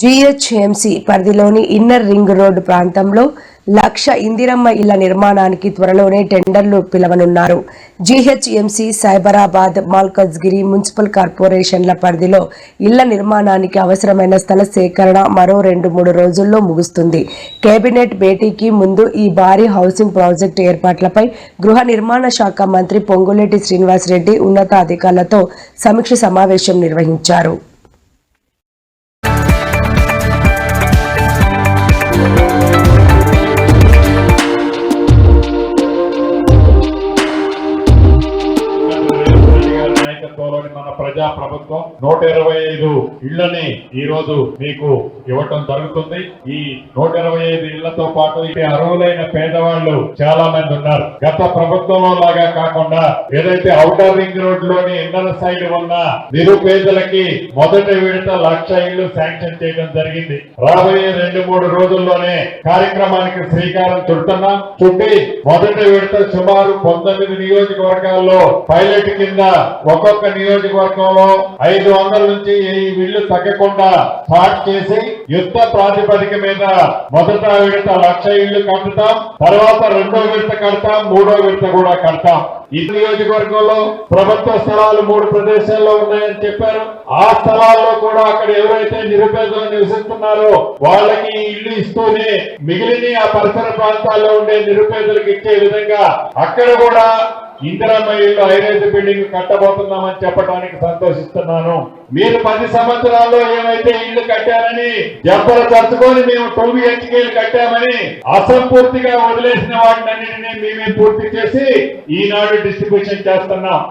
GHMC పరిధిలోని inner ring road ప్రాంతంలో 1,00,000 ఇందిరమ్మ ఇళ్ల నిర్మాణానికి త్వరలోనే టెండర్లు పిలవనున్నారు. జీహెచ్ఎంసీ, సైబరాబాద్, మల్కజ్గిరి మున్సిపల్ కార్పొరేషన్ల పరిధిలో ఇళ్ల నిర్మాణానికి అవసరమైన స్థల సేకరణ మరో 2-3 రోజుల్లో ముగుస్తుంది. కేబినెట్ భేటీకి ముందు ఈ భారీ హౌసింగ్ ప్రాజెక్టు ఏర్పాట్లపై గృహ నిర్మాణ శాఖ మంత్రి పొంగులేటి శ్రీనివాసరెడ్డి ఉన్నతాధికారులతో సమీక్ష సమావేశం నిర్వహించారు. మన ప్రజా ప్రభుత్వం 125 ఇళ్లని ఈ రోజు మీకు ఇవ్వటం జరుగుతుంది. ఈ 125 ఇళ్లతో పాటు అర్హులైన పేదవాళ్లు చాలా మంది ఉన్నారు. గత ప్రభుత్వంలో లాగా కాకుండా ఏదైతే ఔటర్ రింగ్ రోడ్ లోని ఇన్నర్ సైడ్ ఉన్న నిరుపేదలకి మొదటి విడత 1,00,000 ఇళ్లు శాంక్షన్ చేయడం జరిగింది. రాబోయే 2-3 రోజుల్లోనే కార్యక్రమానికి శ్రీకారం చుడుతున్నాం. చుట్టి మొదటి విడత సుమారు 19 నియోజకవర్గాల్లో పైలట్ కింద ఒక్కొక్క నియోజకవర్గంలో 500 నుంచి 1000 ఇళ్లు తగ్గకుండా స్టార్ట్ చేసి యుద్ధ ప్రాతిపదిక మీద మొదట విడత 1,00,000 ఇళ్లు కడతాం. తర్వాత 2వ విడత కడతాం, 3వ విడత కూడా కడతాం. ఈ నియోజకవర్గంలో ప్రభుత్వ స్థలాలు 3 ప్రదేశాల్లో ఉన్నాయని చెప్పారు. ఆ స్థలాల్లో కూడా అక్కడ ఎవరైతే నిరుపేదలు నివసిస్తున్నారో వాళ్ళకి ఇల్లు ఇస్తూనే మిగిలిన ఆ పరిసర ప్రాంతాల్లో ఉండే నిరుపేదలకు ఇచ్చే విధంగా అక్కడ కూడా ఇందిరమ్మ ఇల్లు హైరైజ్ బిల్డింగ్ కట్టబోతున్నామని చెప్పడానికి సంతోషిస్తున్నాను. మీరు 10 సంవత్సరాల్లో ఏమైతే ఇల్లు కట్టారని జబ్బలు తరుచుకొని మేము 2 BHKలు కట్టామని అసంపూర్తిగా వదిలేసిన వాటినన్నింటినీ మేమే పూర్తి చేసి ఈనాడు డిస్ట్రిబ్యూషన్ చేస్తున్నాం.